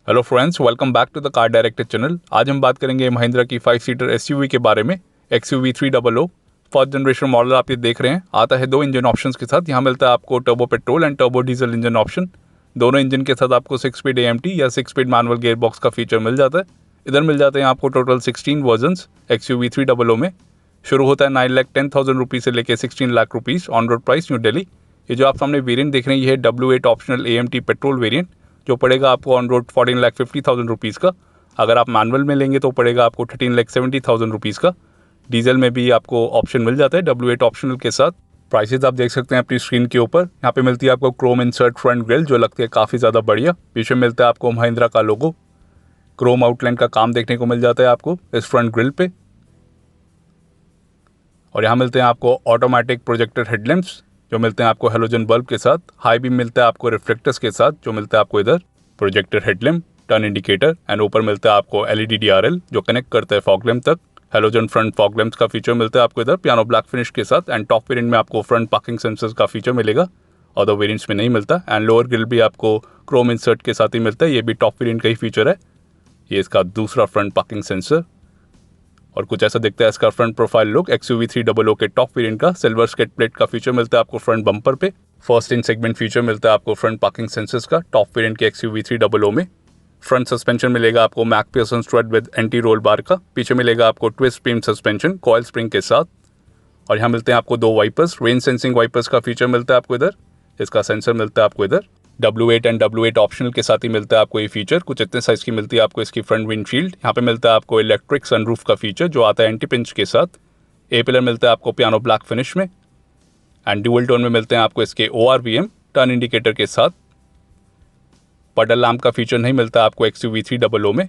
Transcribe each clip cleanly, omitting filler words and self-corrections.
Hello friends, welcome back to the car director channel. आज हम बात करेंगे महिंद्रा की 5 सीटर एसयूवी के बारे में। XUV 300 फर्स्ट जनरेशन मॉडल आप ये देख रहे हैं। आता है 2 इंजन ऑप्शंस के साथ। यहाँ मिलता है आपको turbo petrol and turbo diesel engine option. दोनों इंजन के साथ आपको 6 स्पीड AMT या 6 स्पीड मैनुअल गेयर बॉक्स का फीचर मिल जाता है। इधर मिल जाते हैं आपको टोटल 16 वर्जन्स XUV 300 में। शुरू होता है 9,10,000 रुपीज़ से लेकर 16 lakh rupees on road price new Delhi. ये जो आप सामने वेरिएंट देख रहे हैं ये है W8 optional AMT petrol variant, जो पड़ेगा आपको ऑन रोड 14,50,000 रुपीज़ का। अगर आप मैनुअल में लेंगे तो पड़ेगा आपको 13,70,000 रुपीज़ का। डीजल में भी आपको ऑप्शन मिल जाता है W8 ऑप्शनल के साथ। प्राइसेस आप देख सकते हैं अपनी स्क्रीन के ऊपर। यहाँ पे मिलती है आपको क्रोम इंसर्ट फ्रंट ग्रिल, जो लगती है काफ़ी ज़्यादा बढ़िया। पीछे मिलता है आपको महिंद्रा का लोगो। क्रोम आउटलाइन का काम देखने को मिल जाता है आपको इस फ्रंट ग्रिल पे। और यहाँ मिलते हैं आपको ऑटोमेटिक प्रोजेक्टर हेडलैम्प्स, जो मिलते हैं आपको हेलोजन बल्ब के साथ। हाई बीम मिलता है आपको रिफ्लेक्टर्स के साथ, जो मिलता है आपको इधर projector headlamp, turn indicator and ऊपर मिलता है आपको LED DRL, जो कनेक्ट करता है फॉग लैम्प तक। हेलोजन फ्रंट फॉग लैम्प्स का फीचर मिलता है आपको इधर पियानो ब्लैक फिनिश के साथ। एंड टॉप वेरिएंट में आपको फ्रंट पार्किंग सेंसर्स का फीचर मिलेगा, अदर वेरिएंट्स में नहीं मिलता। एंड लोअर ग्रिल भी आपको क्रोम इंसर्ट के साथ ही मिलता है, ये भी टॉप वेरिएंट का ही फीचर है। ये इसका दूसरा फ्रंट पार्किंग सेंसर और कुछ ऐसा दिखता है इसका फ्रंट प्रोफाइल लुक। XUV 300 के टॉप वेरिएंट का सिल्वर स्केट प्लेट का फीचर मिलता है आपको फ्रंट बम्पर पे। फर्स्ट इन सेगमेंट फीचर मिलता है आपको फ्रंट पार्किंग सेंसर्स का टॉप वेरिएंट के XUV 300 में। फ्रंट सस्पेंशन मिलेगा आपको McPherson strut with anti roll bar का। पीछे मिलेगा आपको twist spring suspension coil spring के साथ। और यहाँ मिलते हैं आपको 2 वाइपर्स, रेन सेंसिंग वाइपर्स का फीचर मिलता है आपको इधर। इसका सेंसर मिलता है आपको इधर। W8 एंड W8 ऑप्शनल के साथ ही मिलता है आपको ये फीचर। कुछ इतने साइज की मिलती है आपको इसकी फ्रंट विंडशील्ड। यहाँ पे मिलता है आपको इलेक्ट्रिक सनरूफ का फीचर, जो आता है एंटी पिंच के साथ। ए पिलर मिलता है आपको पियानो ब्लैक फिनिश में। एंड ड्यूअल टोन में मिलते हैं आपको इसके ORVM टर्न इंडिकेटर के साथ। पडल लैम्प का फीचर नहीं मिलता आपको XUV 300 में।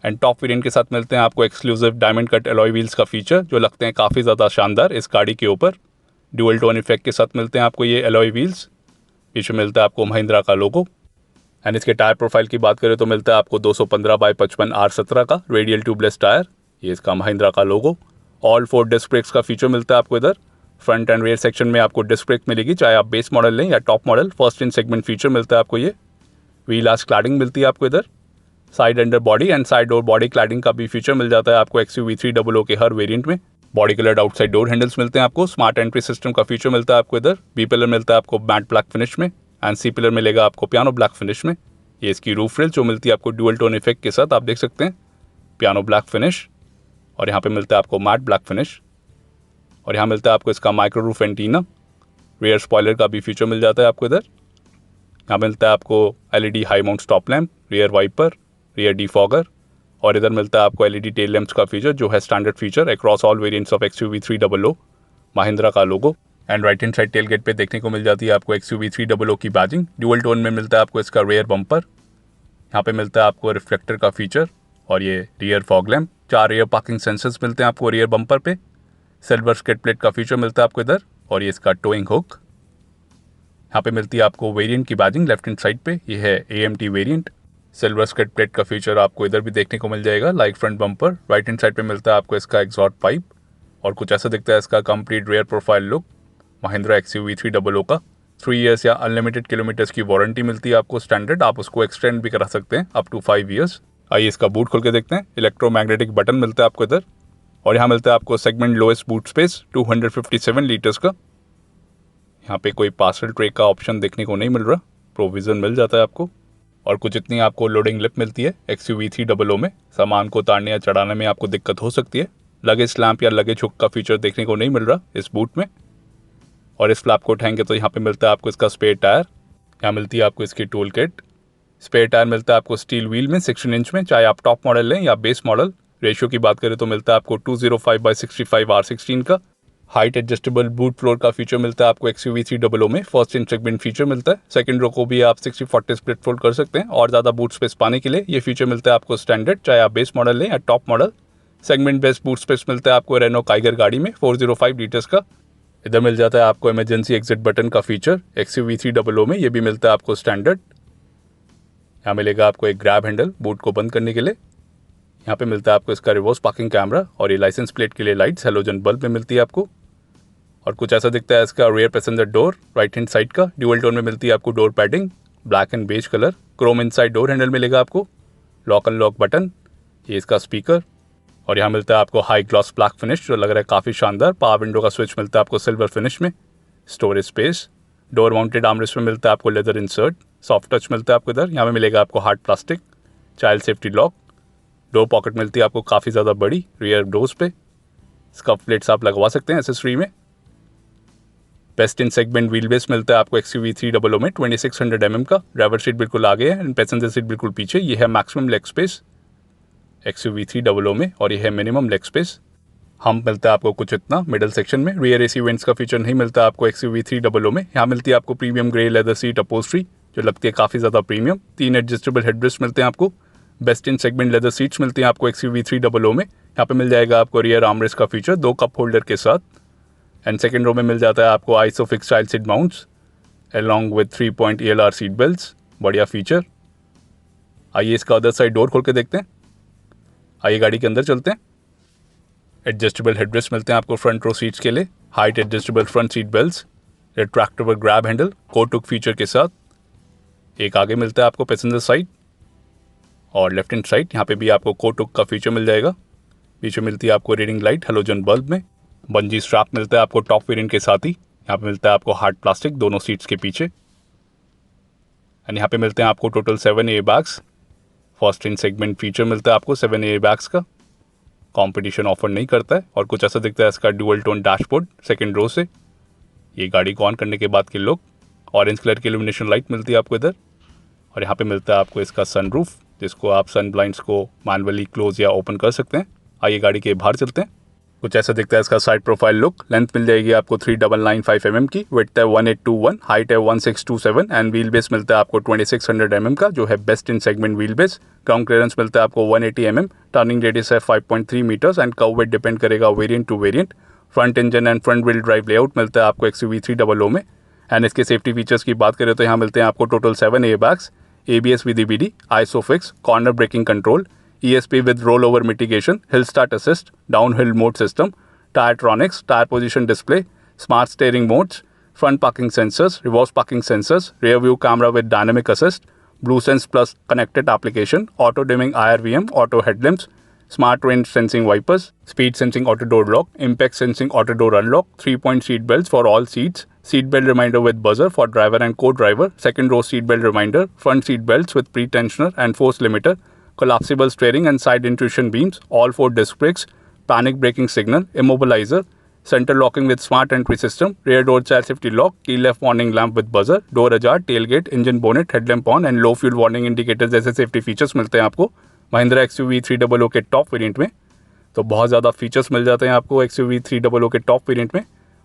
एंड टॉप वेरिएंट के साथ मिलते हैं आपको exclusive diamond cut alloy wheels का फीचर, जो लगते हैं काफ़ी ज़्यादा शानदार इस गाड़ी के ऊपर। ड्यूअल टोन इफेक्ट के साथ मिलते हैं आपको ये एलॉय व्हील्स। पीछे मिलता है आपको महिंद्रा का लोगो। एंड इसके टायर प्रोफाइल की बात करें तो मिलता है आपको 215/55 R17 का रेडियल ट्यूबलेस टायर। ये इसका महिंद्रा का लोगो। ऑल 4 डिस्क ब्रेक्स का फीचर मिलता है आपको इधर। फ्रंट एंड रेयर सेक्शन में आपको डिस्क ब्रेक मिलेगी, चाहे आप बेस मॉडल लें या top model. First in segment feature मिलता है आपको ये। व्हील आर्च क्लैडिंग मिलती है आपको इधर। Side under body and side door body cladding का भी फीचर मिल जाता है आपको XUV 300 के हर वेरिएंट में। Body coloured outside door handles मिलते हैं आपको। स्मार्ट एंट्री सिस्टम का फीचर मिलता है आपको इधर। बी पिलर मिलता है आपको मैट ब्लैक फिनिश में एंड सी पिलर मिलेगा आपको पियानो ब्लैक फिनिश में। ये इसकी रूफ रेल जो मिलती है आपको ड्यूअल टोन इफेक्ट के साथ, आप देख सकते हैं पियानो ब्लैक फिनिश। और यहाँ पे मिलता है आपको मैट ब्लैक फिनिश। और यहाँ मिलता है आपको इसका micro roof antenna. Rear spoiler का भी फीचर मिल जाता है आपको इधर। यहाँ मिलता है आपको LED high mount stop lamp, rear wiper, rear defogger. और इधर मिलता है आपको LED टेल लैम्प्स का फीचर, जो है standard feature across all variants of XUV 300। Mahindra का logo. And right hand side tail gate पे देखने को मिल जाती है आपको XUV 300 की बैजिंग। ड्यूअल टोन में मिलता है आपको इसका रेयर बम्पर। यहाँ पे मिलता है आपको रिफ्लेक्टर का फीचर और ये rear fog lamp. 4 rear parking sensors मिलते हैं आपको रियर बम्पर पे। सिल्वर स्केट प्लेट का फीचर मिलता है आपको इधर और ये इसका टोइंग हुक। यहाँ पे मिलती है आपको वेरिएंट की बैजिंग लेफ्ट हैंड साइड पे। ये है AMT variant. Silver skate plate का फीचर आपको इधर भी देखने को मिल जाएगा, like front bumper. Right hand side पे मिलता है आपको इसका एग्जॉस्ट पाइप। और कुछ ऐसा दिखता है इसका complete rare profile look Mahindra XUV 300 का। 3 इयर्स या अनलिमिटेड किलोमीटर्स की वारंटी मिलती है आपको स्टैंडर्ड। आप उसको एक्सटेंड भी करा सकते हैं अप टू 5 इयर्स। आइए इसका बूट खोल के देखते हैं। इलेक्ट्रोमैग्नेटिक बटन मिलता है आपको इधर। और यहाँ मिलता है आपको segment lowest boot space 257 litres का। यहाँ पे कोई पार्सल ट्रे का ऑप्शन देखने को नहीं मिल रहा, प्रोविज़न मिल जाता है आपको। और कुछ इतनी आपको लोडिंग लिप मिलती है XUV 300 में। सामान को उतारने या चढ़ाने में आपको दिक्कत हो सकती है। लगेज लैंप या लगेज हुक का फीचर देखने को नहीं मिल रहा इस बूट में। और इस फ्लैप को उठाएंगे तो यहाँ पे मिलता है आपको इसका स्पेयर टायर। यहाँ मिलती है आपको इसकी टूल किट। स्पेयर टायर मिलता है आपको स्टील व्हील में 16 इंच में, चाहे आप टॉप मॉडल लें या बेस मॉडल। रेशियो की बात करें तो मिलता है आपको 205/65 R16 का। हाइट एडजस्टेबल बूट फ्लोर का फीचर मिलता है आपको XUV 300 में। फर्स्ट इन सेगमेंट फीचर मिलता है। सेकंड रो को भी आप 60/40 स्प्लिट फोल्ड कर सकते हैं और ज़्यादा बूट स्पेस पाने के लिए ये फीचर मिलता है आपको स्टैंडर्ड, चाहे आप बेस मॉडल लें या top model. Segment best boot space मिलता है आपको रेनो काइगर गाड़ी में 405 लीटर्स का। इधर मिल जाता है आपको इमरजेंसी एग्जिट बटन का फीचर XUV 300 में। ये भी मिलता है आपको स्टैंडर्ड। यहाँ मिलेगा आपको एक ग्रैब हैंडल बूट को बंद करने के लिए। यहाँ पे मिलता है आपको इसका रिवर्स पार्किंग कैमरा और ये लाइसेंस प्लेट के लिए लाइट्स हेलोजन बल्ब में मिलती है आपको। और कुछ ऐसा दिखता है इसका rear passenger door right hand side का। ड्यूअल टोन में मिलती है आपको door padding. Black and beige colour. Chrome inside door handle मिलेगा आपको, लॉक अनलॉक बटन, ये इसका स्पीकर, और यहाँ मिलता है आपको हाई ग्लॉस ब्लैक फिनिश जो लग रहा है काफ़ी शानदार। पावर विंडो का स्विच मिलता है आपको सिल्वर फिनिश में। Storage space, door mounted armrest में मिलता है आपको लेदर इंसर्ट। सॉफ्ट टच मिलता है आपको इधर, यहाँ पे मिलेगा आपको hard plastic. Child safety lock, door pocket मिलती है आपको काफ़ी ज़्यादा बड़ी रियर डोर्स पे। स्कफ प्लेट्स आप लगवा सकते हैं एसेसरी में। Best in segment wheel base मिलता है आपको XUV 300 में 2600 mm का। ड्राइवर सीट बिल्कुल आगे है एंड पैसेंजर सीट बिल्कुल पीछे। ये है मैक्सिमम लेग स्पेस XUV 300 में, और ये है मिनिमम लेग स्पेस। हम मिलता है आपको कुछ इतना मिडल सेक्शन में। रियर AC वेंट्स का फीचर नहीं मिलता आपको XUV 300 में। यहाँ मिलती है आपको प्रीमियम ग्रे लेदर सीट अपोस्ट्री जो लगती है काफ़ी ज़्यादा प्रीमियम। 3 एडजस्टेबल हेडरेस्ट मिलते हैं आपको। Best in segment leather seats मिलती हैं आपको XUV 300 में। यहाँ पे मिल जाएगा आपको रियर आर्मरेस्ट का फीचर 2 कप होल्डर के साथ। एंड सेकेंड रो में मिल जाता है आपको ISOFIX child seat mounts along with 3-point ELR seat belts. बढ़िया फीचर। आइए इसका अदर साइड डोर खोल के देखते हैं। आइए गाड़ी के अंदर चलते हैं। एडजस्टेबल हेडरेस्ट मिलते हैं आपको फ्रंट रो सीट्स के लिए। Height adjustable front seat belts, retractable grab handle coat hook feature के साथ। एक आगे मिलता है आपको पैसेंजर साइड और लेफ्ट हैंड साइड, यहाँ पे भी आपको कोट हुक का फीचर मिल जाएगा। पीछे मिलती है आपको रीडिंग लाइट हेलोजन बल्ब में। बंजी स्ट्रैप मिलता है आपको टॉप वेरिएंट के साथ ही। यहाँ पे मिलता है आपको हार्ड प्लास्टिक दोनों सीट्स के पीछे। एंड यहाँ पे मिलते हैं आपको total 7 air bags. First in segment feature मिलता है आपको 7 एयर बैग्स का। कंपटीशन ऑफर नहीं करता है और कुछ ऐसा दिखता है इसका dual tone dashboard second row से। ये गाड़ी को ऑन करने के बाद के लुक, ऑरेंज कलर की इल्यूमिनेशन लाइट मिलती है आपको इधर। और यहाँ पे मिलता है आपको इसका सनरूफ जिसको आप सन ब्लाइंड्स को मैनुअली क्लोज या ओपन कर सकते हैं। आइए गाड़ी के बाहर चलते हैं। कुछ ऐसा दिखता है इसका साइड प्रोफाइल लुक। लेंथ मिल जाएगी आपको 3995 mm की, विड्थ है 1821, हाइट है 1627 एंड व्हील बेस मिलता है आपको 2600 mm का जो है best in segment wheel base. Ground clearance मिलता है आपको 180 mm। टर्निंग रेडियस है 5.3 metres and kerb weight depend करेगा variant to variant. Front engine and front wheel drive layout मिलता है आपको XUV 300 में। एंड इसके सेफ्टी फीचर्स की बात करें तो यहाँ मिलते हैं आपको total 7 air bags, ABS with EBD, ISOFIX, corner braking control, ESP with rollover mitigation, hill start assist, downhill mode system, Tiretronics, tire position display, smart steering modes, front parking sensors, reverse parking sensors, rear view camera with dynamic assist, BlueSense Plus connected application, auto dimming IRVM, auto headlamps, smart rain sensing wipers, speed sensing auto door lock, impact sensing auto door unlock, 3-point seat belts for all seats, seat belt reminder with buzzer for driver and co-driver, second row seat belt reminder, front seat belts with pre-tensioner and force limiter, collapsible steering and side intrusion beams, all 4 disc brakes, panic braking signal, immobilizer, center locking with smart entry system, rear door child safety lock, key left warning lamp with buzzer, door ajar, tailgate, engine bonnet, headlamp on and low fuel warning indicators जैसे safety features मिलते हैं आपको Mahindra XUV 300 के top variant में। तो बहुत ज़्यादा features मिल जाते हैं आपको XUV 300 के टॉप वेरिएंट में।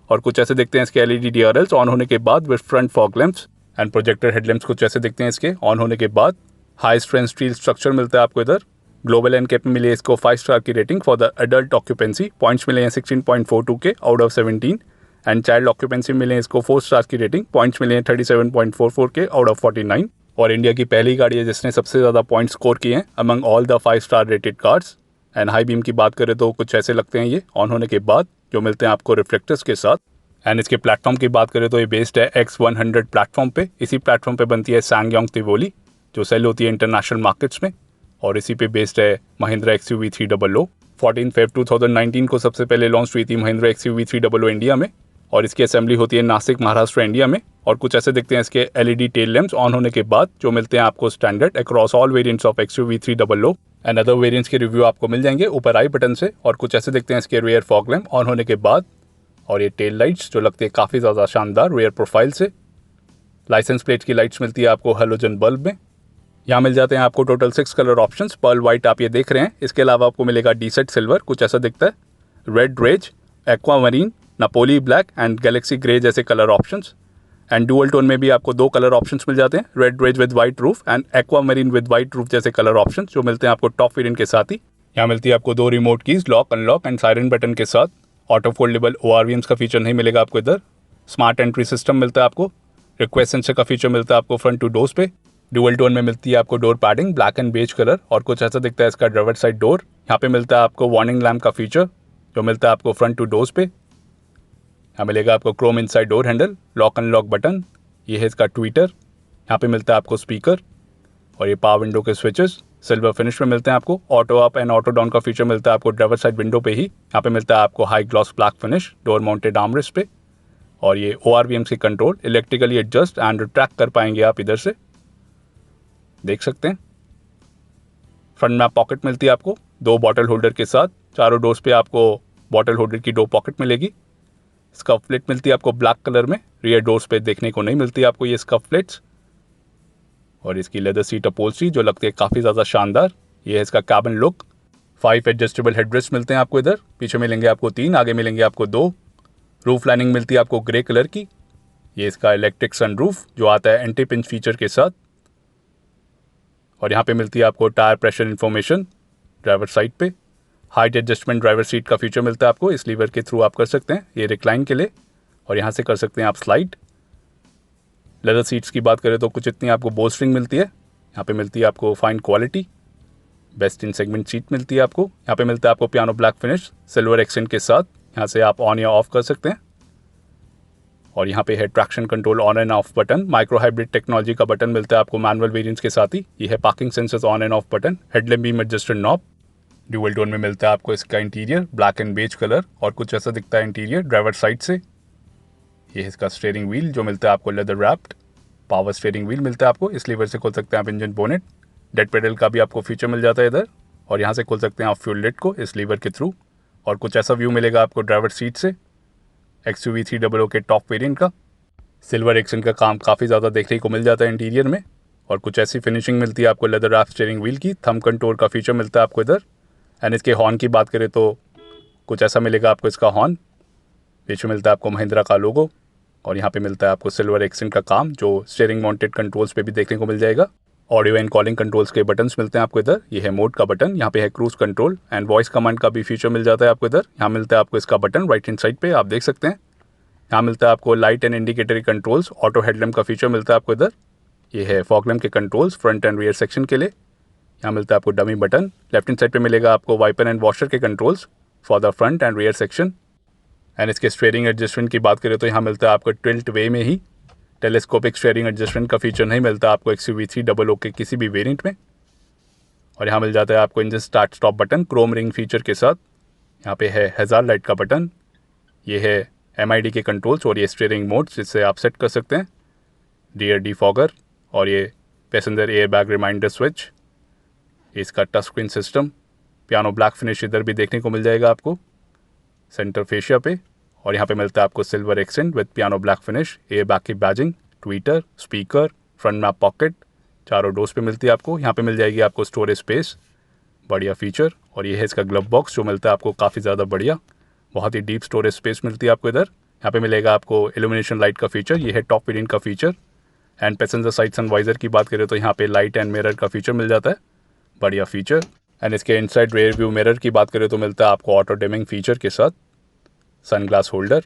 और कुछ ऐसे दिखते हैं इसके LED DRLs ऑन होने के बाद with front fog lamps and projector headlamps कुछ ऐसे दिखते हैं इसके ऑन होने के बाद। हाई स्ट्रेंथ स्टील स्ट्रक्चर मिलता है आपको इधर। ग्लोबल एनकैप में मिली इसको 5 स्टार की rating for the adult occupancy. Points मिले हैं 16.42 के out of 17 and child occupancy मिले इसको 4 स्टार की रेटिंग। पॉइंट्स मिले हैं 37.44 के आउट ऑफ 49। और इंडिया की पहली गाड़ी है जिसने सबसे ज़्यादा पॉइंट स्कोर किए हैं among all the 5 star rated cars. And high beam की बात करें तो कुछ ऐसे लगते हैं ये ऑन होने के बाद जो मिलते हैं आपको रिफ्लेक्टर्स के साथ। एंड इसके प्लेटफॉर्म की बात करें तो ये बेस्ड है X100 प्लेटफॉर्म पे। इसी प्लेटफॉर्म पे बनती है SsangYong तिवोली जो सेल होती है इंटरनेशनल मार्केट्स में, और इसी पे बेस्ड है महिंद्रा XUV 300। 14 Feb 2019 को सबसे पहले लॉन्च हुई थी महिंद्रा XUV 300 इंडिया में, और इसकी असेंबली होती है नासिक महाराष्ट्र इंडिया में। और कुछ ऐसे दिखते हैं इसके LED टेल लैंप्स ऑन होने के बाद जो मिलते हैं आपको standard across all variants of XUV 300 and other variants के रिव्यू आपको मिल जाएंगे ऊपर आई बटन से। और कुछ ऐसे दिखते हैं इसके रियर फॉग लैंप ऑन होने के बाद, और ये टेल लाइट्स जो लगती है काफ़ी ज़्यादा शानदार रियर प्रोफाइल से। लाइसेंस प्लेट की लाइट्स मिलती है आपको हेलोजन बल्ब में। यहाँ मिल जाते हैं आपको total 6 colour options. Pearl white आप ये देख रहे हैं, इसके अलावा आपको मिलेगा डीसेट सिल्वर कुछ ऐसा दिखता है, red rage, aqua marine, Napoli black and galaxy grey जैसे colour options. And dual tone में भी आपको 2 कलर ऑप्शंस मिल जाते हैं, red rage with white roof and aqua marine with white roof जैसे कलर ऑप्शंस जो मिलते हैं आपको टॉप वेरिएंट के साथ ही। यहाँ मिलती है आपको 2 remote keys, lock unlock and siren button के साथ। ऑटो फोल्डेबल ORVMs का फीचर नहीं मिलेगा आपको इधर। स्मार्ट एंट्री सिस्टम मिलता है आपको। रिक्वेस्ट सेंसर का फीचर मिलता है आपको फ्रंट टू डोर्स पे। डुअल टोन में मिलती है आपको door padding black and beige colour, और कुछ ऐसा दिखता है इसका ड्राइवर साइड डोर। यहाँ पे मिलता है आपको वार्निंग लैम्प का फीचर जो मिलता है आपको फ्रंट टू डोर्स पे। यहाँ मिलेगा आपको Chrome inside door handle, lock unlock button, ये है इसका ट्विटर, यहाँ पे मिलता है आपको स्पीकर और ये पावर विंडो के स्विचेस सिल्वर फिनिश में मिलते हैं आपको। Auto up and auto down का फीचर मिलता है आपको ड्राइवर साइड विंडो पे ही। यहाँ पे मिलता है आपको high gloss black finish door mounted armrest पे। और ये ORVMC control electrically adjust and retract कर पाएंगे आप इधर से देख सकते हैं। फ्रंट में आप पॉकेट मिलती है आपको 2 बॉटल होल्डर के साथ। चारों डोर्स पे आपको बॉटल होल्डर की 2 पॉकेट मिलेगी। स्कफ प्लेट मिलती है आपको ब्लैक कलर में। रियर डोर्स पे देखने को नहीं मिलती आपको ये स्कफ प्लेट्स। और इसकी लेदर सीट अपहोल्स्ट्री जो लगती है काफ़ी ज़्यादा शानदार। ये है इसका कैबिन लुक। 5 एडजस्टेबल हेडरेस्ट मिलते हैं आपको इधर। पीछे मिलेंगे आपको 3, आगे मिलेंगे आपको 2। रूफ लाइनिंग मिलती है आपको ग्रे कलर की। ये इसका इलेक्ट्रिक सनरूफ जो आता है एंटी पिंच फीचर के साथ। और यहाँ पे मिलती है आपको tyre pressure information driver side पे। हाइट एडजस्टमेंट ड्राइवर सीट का फीचर मिलता है आपको। इस लीवर के थ्रू आप कर सकते हैं ये रिक्लाइन के लिए और यहाँ से कर सकते हैं आप स्लाइड। लेदर सीट्स की बात करें तो कुछ इतनी आपको बोस्ट्रिंग मिलती है। यहाँ पे मिलती है आपको fine quality best in segment seat मिलती है आपको। यहाँ पे मिलता है आपको piano black finish silver accent के साथ। यहाँ से आप ऑन या ऑफ कर सकते हैं। और यहाँ पे है traction control on and off button. Micro hybrid technology का बटन मिलता है आपको मैनुअल वेरिएंट्स के साथ ही। ये है parking sensors on and off button. Headlamp beam adjusted knob. Dual tone में मिलता है आपको इसका interior black and beige colour और कुछ ऐसा दिखता है इंटीरियर ड्राइवर साइड से। ये है इसका स्टीयरिंग व्हील जो मिलता है आपको leather wrapped. Power steering wheel मिलता है आपको। इस लीवर से खोल सकते हैं आप इंजन बोनेट। डेड पेडल का भी आपको फीचर मिल जाता है इधर। और यहाँ से खोल सकते हैं आप फ्यूल लिड को इस लीवर के थ्रू। और कुछ ऐसा व्यू मिलेगा आपको ड्राइवर सीट से XUV 300 के टॉप वेरिएंट का। सिल्वर एक्सेंट का काम काफ़ी ज़्यादा देखने को मिल जाता है इंटीरियर में। और कुछ ऐसी फिनिशिंग मिलती है आपको लेदर रैप स्टीयरिंग व्हील की। थंब कंट्रोल का फीचर मिलता है आपको इधर। एंड इसके हॉर्न की बात करें तो कुछ ऐसा मिलेगा आपको इसका हॉर्न। पीछे मिलता है आपको महिंद्रा का लोगो। और यहाँ पे मिलता है आपको सिल्वर एक्सेंट का काम जो स्टीयरिंग माउंटेड कंट्रोल्स पे भी देखने को मिल जाएगा। ऑडियो एंड कॉलिंग कंट्रोल्स के बटन्स मिलते हैं आपको इधर। ये है मोड का बटन। यहाँ पे है cruise control and voice command का भी फीचर मिल जाता है आपको इधर। यहाँ मिलता है आपको इसका बटन राइट हैंड साइड पे आप देख सकते हैं। यहाँ मिलता है आपको light and indicatory controls. Auto headlamp का फीचर मिलता है आपको इधर। ये है फॉग लैम्प के controls front end rear section के लिए। यहाँ मिलता है आपको dummy button. Left hand side पे मिलेगा आपको वाइपर एंड वॉशर के controls for the front end rear section. And इसके स्टीयरिंग एडजस्टमेंट की बात करें तो यहाँ मिलता है आपको टिल्ट वे में ही। टेलीस्कोपिक स्टीयरिंग एडजस्टमेंट का फीचर नहीं मिलता आपको XUV 300 के किसी भी वेरिएंट में। और यहाँ मिल जाता है आपको engine start stop button Chrome ring feature के साथ। यहाँ पे है हैजार्ड लाइट का बटन। ये है MID के कंट्रोल्स और ये स्टीयरिंग मोड जिससे आप सेट कर सकते हैं। रियर डिफॉगर और ये passenger air bag reminder switch. इसका touch screen system. Piano black finish इधर भी देखने को मिल जाएगा आपको सेंटर फेशिया पे। और यहाँ पे मिलता है आपको silver accent with piano black finish. Air bag की बैजिंग, ट्विटर, स्पीकर, फ्रंट में पॉकेट चारों डोर्स पे मिलती है आपको। यहाँ पे मिल जाएगी आपको स्टोरेज स्पेस, बढ़िया फीचर। और ये है इसका ग्लव बॉक्स जो मिलता है आपको काफ़ी ज़्यादा बढ़िया, बहुत ही डीप स्टोरेज स्पेस मिलती है आपको इधर। यहाँ पे मिलेगा आपको इल्यूमिनेशन लाइट का फीचर। ये है टॉप वेरिएंट का feature. And passenger side sun visor की बात करें तो यहाँ पे लाइट एंड मिरर का फीचर मिल जाता है, बढ़िया फीचर। एंड इसके इनसाइड रेयर व्यू मिरर की बात करें तो मिलता है आपको ऑटो डिमिंग फीचर के साथ सनग्लास होल्डर।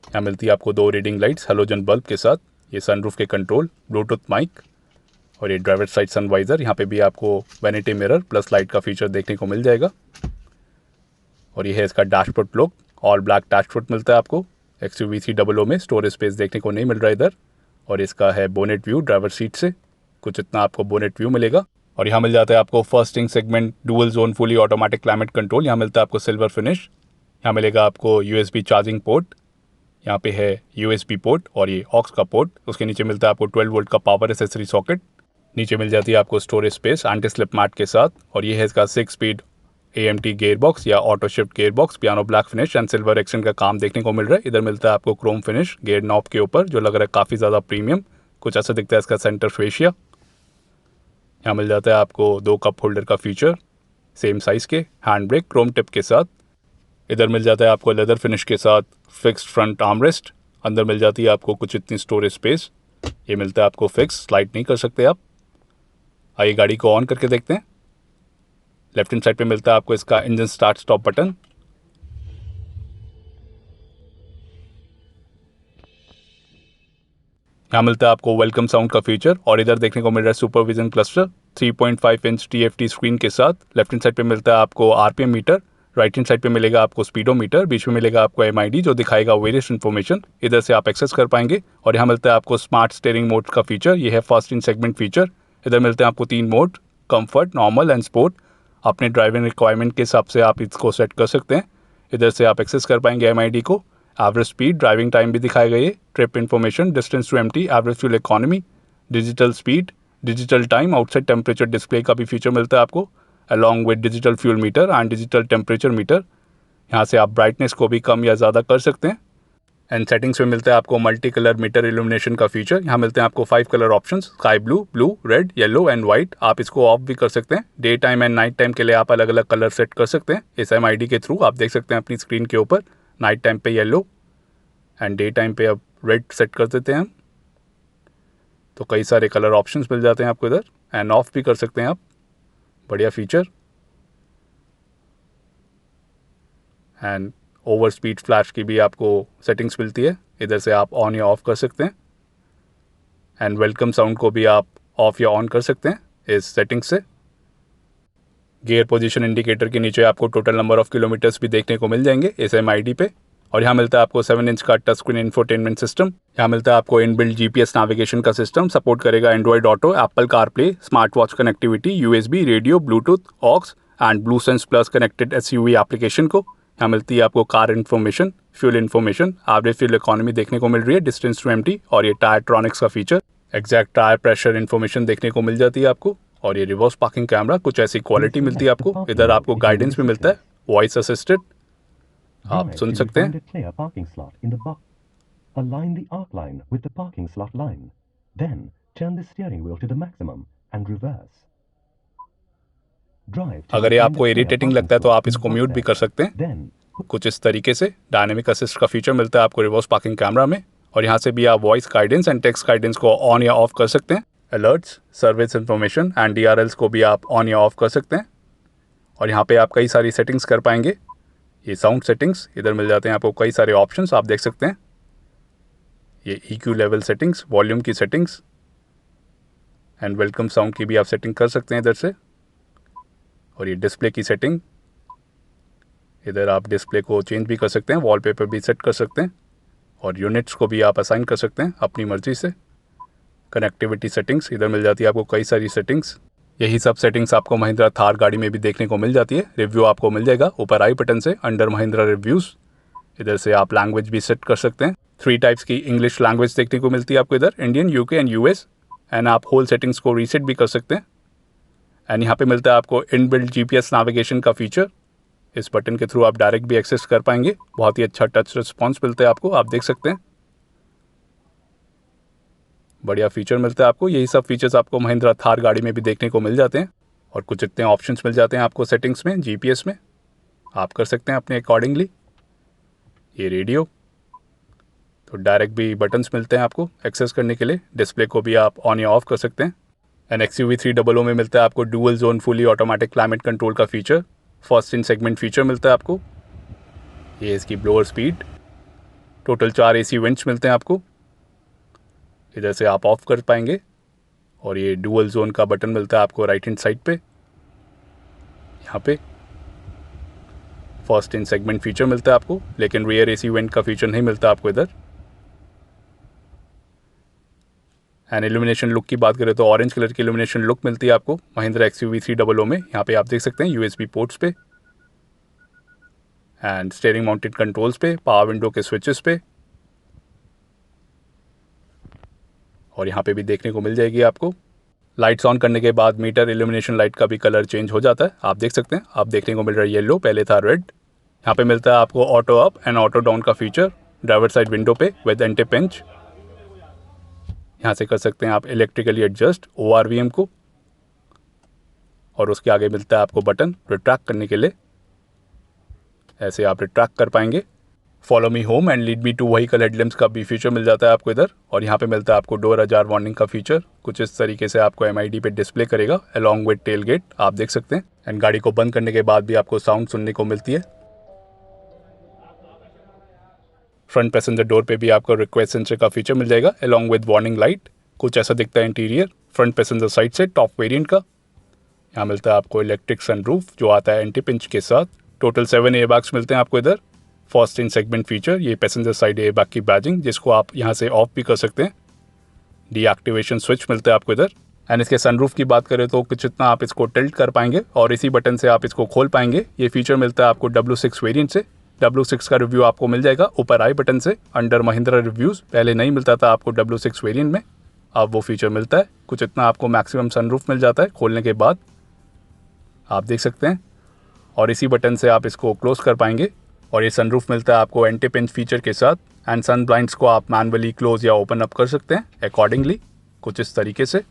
यहाँ मिलती है आपको 2 रीडिंग लाइट्स हेलोजन बल्ब के साथ। ये सनरूफ के कंट्रोल, ब्लूटूथ माइक और ये ड्राइवर साइड सनवाइजर। यहाँ पे भी आपको वैनिटी मिरर प्लस लाइट का फीचर देखने को मिल जाएगा। और ये है इसका dashboard look, all black dashboard मिलता है आपको। XUV 300 में स्टोरेज स्पेस देखने को नहीं मिल रहा इधर। और इसका है बोनेट व्यू ड्राइवर सीट से, कुछ इतना आपको बोनेट व्यू मिलेगा। और यहाँ मिल जाता है आपको first in segment dual zone fully automatic climate control. यहाँ मिलता है आपको सिल्वर फिनिश। यहाँ मिलेगा आपको USB चार्जिंग पोर्ट। यहाँ पे है USB पोर्ट और ये ऑक्स का पोर्ट। उसके नीचे मिलता है आपको 12 वोल्ट का पावर एसेसरी सॉकेट। नीचे मिल जाती है आपको storage space anti slip mat के साथ। और ये है इसका 6 स्पीड AMT गेयर बॉक्स या auto shift gear box. Piano black finish and silver accent का काम देखने को मिल रहा है। इधर मिलता है आपको क्रोम फिनिश गेयर नॉब के ऊपर जो लग रहा है काफ़ी ज़्यादा प्रीमियम, कुछ ऐसा दिखता है इसका सेंटर फेशिया। यहाँ मिल जाता है आपको 2 कप होल्डर का फीचर सेम साइज़ के, हैंड ब्रेक क्रोम टिप के साथ। इधर मिल जाता है आपको लेदर फिनिश के साथ फिक्स्ड फ्रंट आर्मरेस्ट। अंदर मिल जाती है आपको कुछ इतनी स्टोरेज स्पेस। ये मिलता है आपको फिक्स, स्लाइड नहीं कर सकते आप। आइए गाड़ी को ऑन करके देखते हैं। लेफ्ट हैंड साइड पे मिलता है आपको इसका इंजन स्टार्ट स्टॉप बटन। यहाँ मिलता है आपको वेलकम साउंड का फीचर। और इधर देखने को मिल रहा है supervision cluster 3.5 inch TFT screen के साथ। लेफ्ट हैंड साइड पे मिलता है आपको RPM meter, right hand side पे मिलेगा आपको स्पीडोमीटर, बीच में मिलेगा आपको MID जो दिखाएगा वेरियस इन्फॉर्मेशन, इधर से आप एक्सेस कर पाएंगे। और यहाँ मिलता है आपको स्मार्ट स्टीयरिंग मोड का फीचर, ये है फर्स्ट इन सेगमेंट फीचर। इधर मिलते हैं आपको 3 mode, comfort, normal and sport. अपने ड्राइविंग रिक्वायरमेंट के हिसाब से आप इसको सेट कर सकते हैं। इधर से आप एक्सेस कर पाएंगे MID को। एवरेज स्पीड, ड्राइविंग टाइम भी दिखाएगा ये, trip information, distance to empty, average fuel economy, digital speed, digital time, outside temperature display का भी फीचर मिलता है आपको, along with digital fuel meter and digital temperature meter. यहाँ से आप ब्राइटनेस को भी कम या ज़्यादा कर सकते हैं। एंड सेटिंग्स में मिलता है आपको मल्टी कलर मीटर इल्यूमिनेशन का फीचर। यहाँ मिलते हैं आपको 5 colour options, sky blue, blue, red, yellow and white. आप इसको ऑफ भी कर सकते हैं। Day time and night time के लिए आप अलग अलग कलर सेट कर सकते हैं इस MID के थ्रू। आप देख सकते हैं अपनी स्क्रीन के ऊपर, नाइट टाइम पे येलो एंड डे टाइम पे अब रेड सेट कर देते हैं हम, तो कई सारे कलर ऑप्शंस मिल जाते हैं आपको इधर। एंड ऑफ भी कर सकते हैं आप, बढ़िया feature. And over speed flash की भी आपको सेटिंग्स मिलती है, इधर से आप ऑन या ऑफ कर सकते हैं। एंड वेलकम साउंड को भी आप ऑफ या ऑन कर सकते हैं इस सेटिंग से। गियर पोजीशन इंडिकेटर के नीचे आपको टोटल नंबर ऑफ किलोमीटर्स भी देखने को मिल जाएंगे इस MID पे। और यहाँ मिलता है आपको 7 इंच का टच स्क्रीन इंफोटेनमेंट सिस्टम। यहाँ मिलता है आपको इनबिल्ट GPS नेविगेशन का सिस्टम, सपोर्ट करेगा Android auto, Apple CarPlay, smart watch connectivity, USB, radio, Bluetooth, aux and Bluesense plus connected SUV application को। यहाँ मिलती है आपको car information, fuel information, average fuel economy देखने को मिल रही है, डिस्टेंस टू एम्प्टी, और ये टायर ट्रॉनिक्स का feature, exact tyre pressure information देखने को मिल जाती है आपको। और ये रिवर्स पार्किंग कैमरा, कुछ ऐसी क्वालिटी मिलती है आपको। इधर आपको गाइडेंस भी मिलता है, वॉइस असिस्टेड, आप सुन सकते हैं। Align the arc line with the parking slot line. Then turn the steering wheel to the maximum and reverse. अगर ये आपको इरिटेटिंग लगता है तो आप इसको म्यूट भी कर सकते हैं कुछ इस तरीके से। डायनेमिक असिस्ट का फीचर मिलता है आपको रिवर्स पार्किंग कैमरा में। और यहाँ से भी आप voice guidance and text guidance को ऑन या ऑफ कर सकते हैं। Alerts, service information and DRLs को भी आप ऑन या ऑफ कर सकते हैं। और यहाँ पे आप कई सारी सेटिंग्स कर पाएंगे। ये साउंड सेटिंग्स, इधर मिल जाते हैं आपको कई सारे ऑप्शंस, आप देख सकते हैं। ये EQ लेवल सेटिंग्स, वॉल्यूम की सेटिंग्स एंड वेलकम साउंड की भी आप सेटिंग कर सकते हैं इधर से। और ये डिस्प्ले की सेटिंग, इधर आप डिस्प्ले को चेंज भी कर सकते हैं, वॉलपेपर भी सेट कर सकते हैं। और यूनिट्स को भी आप असाइन कर सकते हैं अपनी मर्जी से। कनेक्टिविटी सेटिंग्स, इधर मिल जाती है आपको कई सारी सेटिंग्स। यही सब सेटिंग्स आपको महिंद्रा थार गाड़ी में भी देखने को मिल जाती है। रिव्यू आपको मिल जाएगा ऊपर आई बटन से, अंडर महिंद्रा रिव्यूज़। इधर से आप लैंग्वेज भी सेट कर सकते हैं। 3 टाइप्स की इंग्लिश लैंग्वेज देखने को मिलती है आपको इधर, Indian, UK and US। And आप होल सेटिंग्स को रीसेट भी कर सकते हैं। एंड यहाँ पे मिलता है आपको इनबिल्ट GPS नेविगेशन का फीचर। इस बटन के थ्रू आप डायरेक्ट भी एक्सेस कर पाएंगे। बहुत ही अच्छा टच रिस्पॉन्स मिलता है आपको, आप देख सकते हैं। बढ़िया फीचर मिलता है आपको। यही सब फीचर्स आपको महिंद्रा थार गाड़ी में भी देखने को मिल जाते हैं। और कुछ इतने ऑप्शंस मिल जाते हैं आपको सेटिंग्स में, GPS में, आप कर सकते हैं अपने अकॉर्डिंगली। ये रेडियो, तो डायरेक्ट भी बटन्स मिलते हैं आपको एक्सेस करने के लिए। डिस्प्ले को भी आप ऑन या ऑफ कर सकते हैं। एंड XUV 300 में मिलता है आपको dual zone fully automatic climate control का feature, first in segment feature मिलता है आपको। ये इसकी blower speed, total 4 AC vents मिलते हैं आपको, इधर से आप ऑफ कर पाएंगे। और ये डुअल जोन का बटन मिलता है आपको राइट हैंड साइड पे, यहाँ पे फर्स्ट इन सेगमेंट फीचर मिलता है आपको, लेकिन रियर AC वेंट का फीचर नहीं मिलता आपको इधर। एंड इल्यूमिनेशन लुक की बात करें तो ऑरेंज कलर की इल्यूमिनेशन लुक मिलती है आपको महिंद्रा XUV 300 में। यहाँ पे आप देख सकते हैं USB पोर्ट्स पे एंड स्टीयरिंग माउंटेड कंट्रोल्स पे, पावर विंडो के स्विचेस पे। और यहाँ पे भी देखने को मिल जाएगी आपको। लाइट्स ऑन करने के बाद मीटर इल्यूमिनेशन लाइट का भी कलर चेंज हो जाता है, आप देख सकते हैं। आप देखने को मिल रहा है येलो, पहले था रेड। यहाँ पे मिलता है आपको auto up and auto down का फीचर ड्राइवर साइड विंडो पे विद एंटी पिंच। यहाँ से कर सकते हैं आप इलेक्ट्रिकली एडजस्ट ORVM को। और उसके आगे मिलता है आपको बटन रिट्रैक्ट करने के लिए, ऐसे आप रिट्रैक्ट कर पाएंगे। Follow me home and lead me to vehicle headlamps का भी फीचर मिल जाता है आपको इधर। और यहाँ पे मिलता है आपको डोर अजार वार्निंग का फीचर, कुछ इस तरीके से आपको MID पे डिस्प्ले करेगा अलॉन्ग विद टेल गेट, आप देख सकते हैं। एंड गाड़ी को बंद करने के बाद भी आपको साउंड सुनने को मिलती है। फ्रंट पैसेंजर डोर पे भी आपको रिक्वेस्ट सेंसर का फीचर मिल जाएगा अलॉन्ग विद वार्निंग लाइट। कुछ ऐसा दिखता है इंटीरियर फ्रंट पैसेंजर साइड से टॉप वेरिएंट का। यहाँ मिलता है आपको इलेक्ट्रिक सनरूफ जो आता है एंटी पिंच के साथ। टोटल 7 एयरबैग्स मिलते हैं आपको इधर। फर्स्ट इन सेगमेंट फीचर, ये पैसेंजर साइड एयरबैग की बैजिंग, जिसको आप यहाँ से ऑफ भी कर सकते हैं। डीएक्टिवेशन स्विच मिलता है आपको इधर। एंड इसके सनरूफ की बात करें तो कुछ इतना आप इसको टिल्ट कर पाएंगे और इसी बटन से आप इसको खोल पाएंगे। ये फीचर मिलता है आपको W6 वेरिएंट से। W6 का रिव्यू आपको मिल जाएगा ऊपर आई बटन से अंडर महिंद्रा रिव्यूज़। पहले नहीं मिलता था आपको W6 वेरिएंट में, अब वो फीचर मिलता है। कुछ इतना आपको मैक्सिमम सनरूफ मिल जाता है खोलने के बाद, आप देख सकते हैं। और इसी बटन से आप इसको क्लोज कर पाएंगे। और ये सनरूफ मिलता है आपको एंटी पिंच फीचर के साथ। एंड सन ब्लाइंड्स को आप मैनुअली क्लोज या ओपन अप कर सकते हैं अकॉर्डिंगली, कुछ इस तरीके से।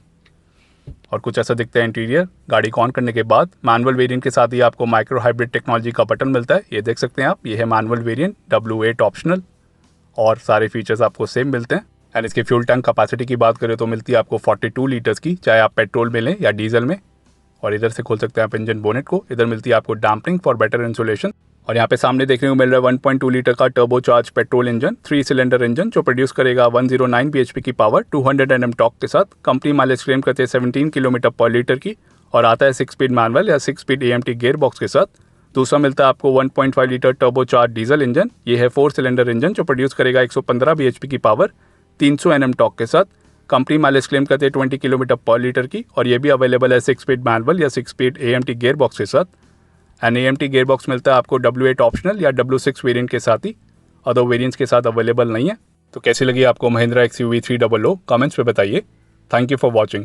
और कुछ ऐसा दिखता है इंटीरियर गाड़ी को ऑन करने के बाद। मैनुअल वेरिएंट के साथ ही आपको माइक्रो हाइब्रिड टेक्नोलॉजी का बटन मिलता है, ये देख सकते हैं आप। ये है मैनुअल वेरिएंट, W8 ऑप्शनल, और सारे फीचर्स आपको सेम मिलते हैं। एंड इसके फ्यूल टैंक कैपेसिटी की बात करें तो मिलती है आपको 42 लीटर्स की, चाहे आप पेट्रोल में लें या डीजल में। और इधर से खोल सकते हैं आप इंजन बोनेट को। इधर मिलती है आपको डैम्पनिंग फॉर बेटर इंसुलेशन। और यहाँ पे सामने देखने को मिल रहा है 1.2 लीटर का turbo charge petrol engine, 3 cylinder engine जो प्रोड्यूस करेगा 109 bhp की पावर 200 Nm टॉर्क के साथ। कंपनी माइलेज क्लेम करते हैं 17 किलोमीटर पर लीटर की, और आता है 6 स्पीड मैनुअल या 6 स्पीड AMT गेयर बॉक्स के साथ। दूसरा मिलता है आपको 1.5 litre turbo charge diesel engine. ये है 4 सिलेंडर इंजन जो प्रोड्यूस करेगा 115 bhp की पावर 300 Nm टॉर्क के साथ। कंपनी माइलेज क्लेम करते हैं 20 किलोमीटर पर लीटर की, और ये भी अवेलेबल है 6 स्पीड मैनुअल या 6 स्पीड AMT गेयर बॉक्स के साथ। एंड AMT गेयर बॉक्स मिलता है आपको W8 ऑप्शनल या W6 वेरिएंट के साथ ही, अदर वेरिएंट्स के साथ अवेलेबल नहीं है। तो कैसी लगी आपको महिंद्रा XUV 300? कमेंट्स पे बताइए। Thank you for watching.